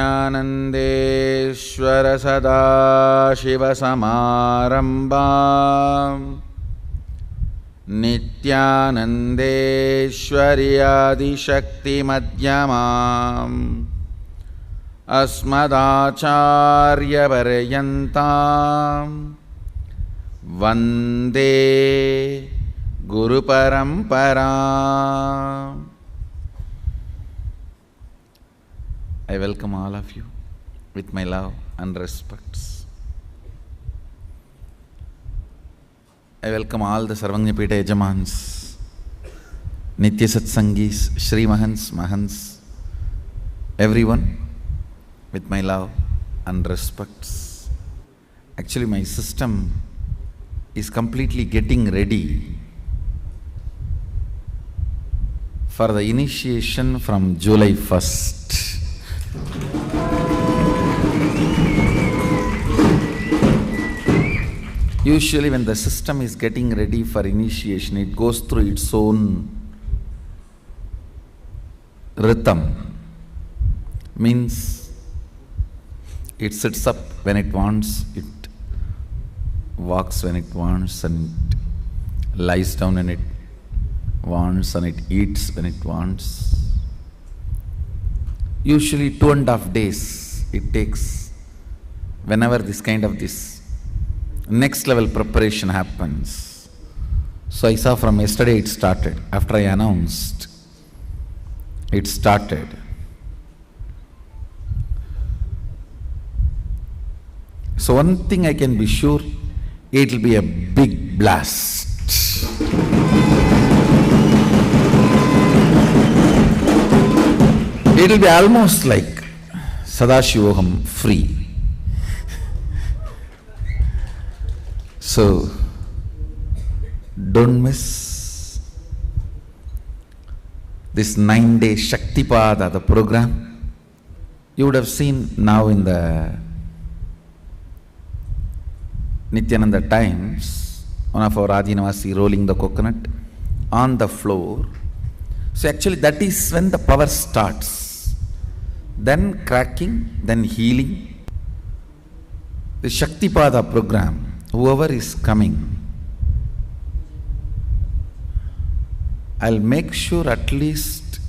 विज्ञानन्देश्वर सदाशिवसमारम्भाम् नित्यानन्देश्वरि आदिशक्तिमध्यमाम् अस्मदाचार्यपर्यन्ताम् वन्दे गुरुपरम्पराम्. I welcome all of you with my love and respects. I welcome all the Sarvajñapita Yajamans, Nitya Satsangis, Shri Mahants, Mahants, everyone with my love and respects. Actually, my system is completely getting ready for the initiation from July 1st. Usually when the system is getting ready for initiation, it goes through its own rhythm. Means it sits up when it wants, it walks when it wants, and it lies down when it wants, and it eats when it wants. Usually 2.5 days it takes whenever this next level preparation happens. So I saw from yesterday it started. After I announced, it started. So one thing I can be sure, it will be a big blast. It will be almost like Sadashivogam free. So, don't miss this 9-day Shaktipada, the program. You would have seen now in the Nityananda Times, one of our Adinavasi rolling the coconut on the floor. So actually that is when the power starts. Then cracking, then healing. The Shaktipada program, whoever is coming, I'll make sure at least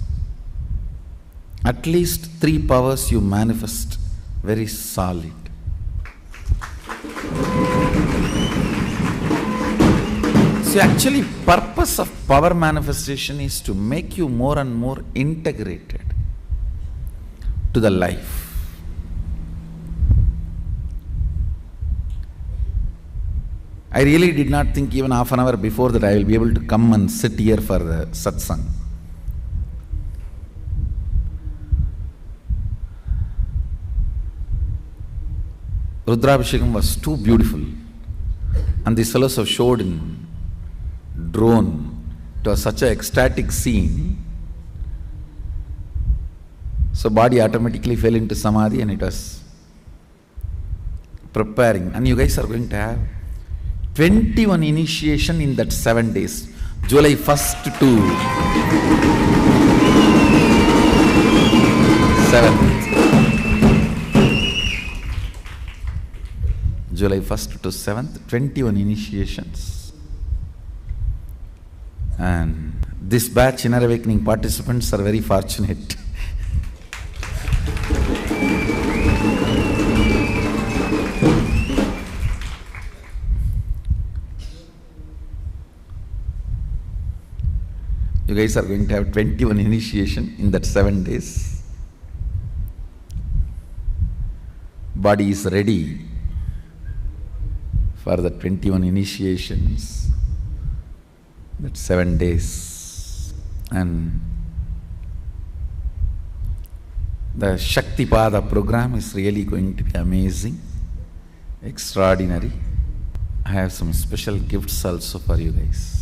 3 powers you manifest very solid. So actually purpose of power manifestation is to make you more and more integrated to the life. I really did not think even half an hour before that I will be able to come and sit here for the satsang. Rudrabhishekam was too beautiful, and these fellows have showed in drone. It was such an ecstatic scene. So body automatically fell into samadhi and it was preparing. And you guys are going to have 21 initiation in that 7 days. July 1st to 7th. July 1st to 7th, 21 initiations. And this batch Inner Awakening participants are very fortunate. You guys are going to have 21 initiation in that 7 days. Body is ready for the 21 initiations, that 7 days. And the Shaktipada program is really going to be amazing, extraordinary. I have some special gifts also for you guys.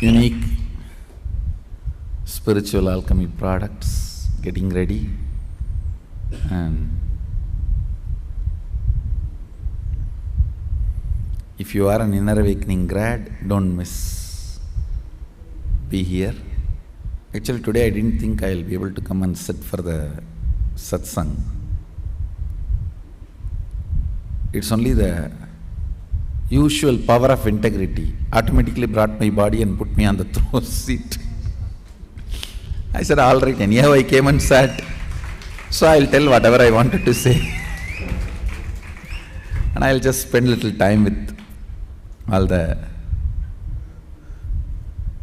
Unique spiritual alchemy products getting ready, and if you are an Inner Awakening grad, don't miss. be here. Actually, today I didn't think I'll be able to come and sit for the satsang. It's only the usual power of integrity automatically brought my body and put me on the throne seat. I said, all right, anyhow I came and sat, so I'll tell whatever I wanted to say. And I'll just spend a little time with all the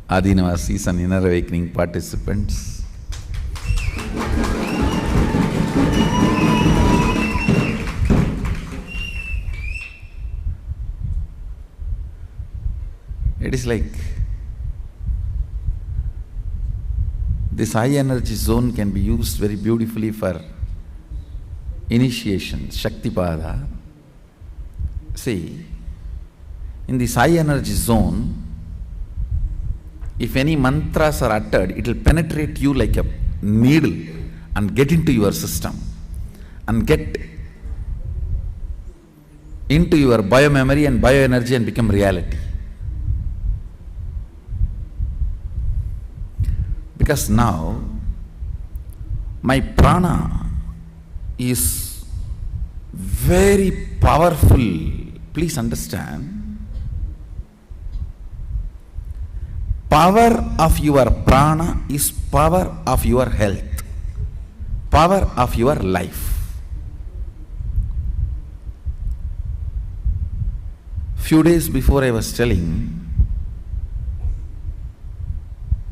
Adinavasis and Inner Awakening participants. It is like this high energy zone can be used very beautifully for initiation, Shaktipada. See, in this high energy zone, if any mantras are uttered, it will penetrate you like a needle and get into your system and get into your biomemory and bioenergy and become reality. Because now my prana is very powerful. Please understand. Power of your prana is power of your health, power of your life. Few days before I was telling,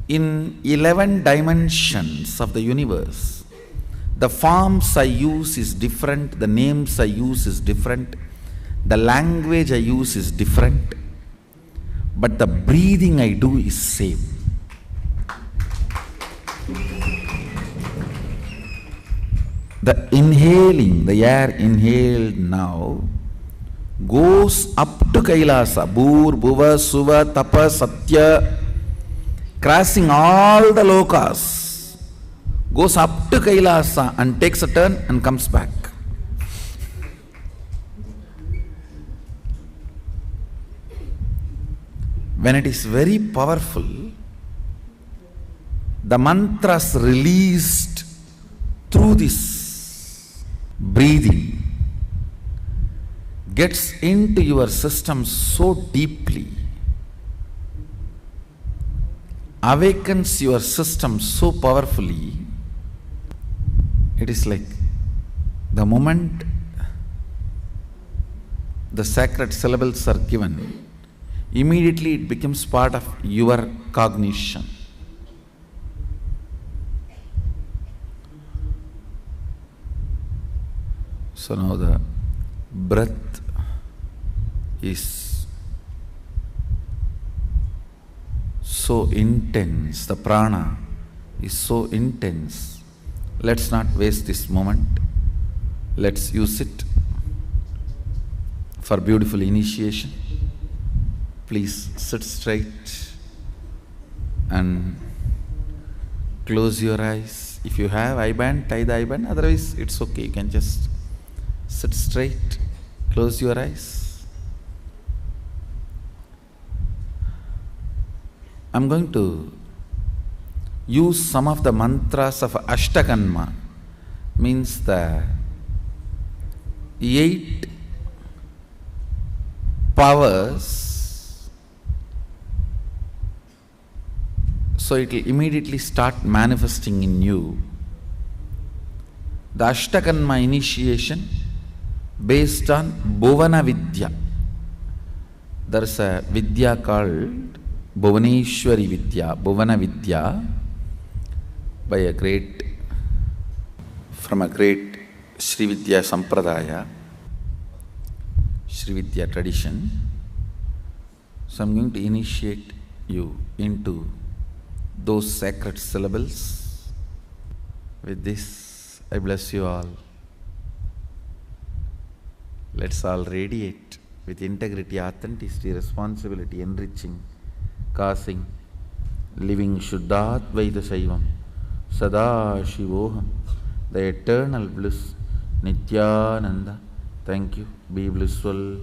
in 11 dimensions of the universe, the forms I use is different, the names I use is different, the language I use is different, but the breathing I do is same. The inhaling, the air inhaled now goes up to Kailasa, Bhur, Bhuva, Suva, Tapa, Satya, crossing all the lokas, goes up to Kailasa and takes a turn and comes back. When it is very powerful, the mantras released through this breathing gets into your system so deeply, awakens your system so powerfully. It is like the moment the sacred syllables are given, immediately it becomes part of your cognition. So now the breath is so intense, the prana is so intense. Let's not waste this moment. Let's use it for beautiful initiation. Please sit straight and close your eyes. If you have eye band, tie the eye band. Otherwise, it's okay. You can just sit straight, close your eyes. I'm going to use some of the mantras of Ashtakanma, means the 8 powers. So it will immediately start manifesting in you. The Ashtakanma initiation based on Bhuvana Vidya. There is a Vidya called Bhuvaneshwari Vidya, Bhuvana Vidya, by a great, from a great Sri Vidya Sampradaya, Sri Vidya tradition. So I'm going to initiate you into those sacred syllables. With this, I bless you all. Let's all radiate with integrity, authenticity, responsibility, enriching, causing, living Shuddhadvaita Saivam, Sada Shivoham, the eternal bliss, Nityananda. Thank you. Be blissful.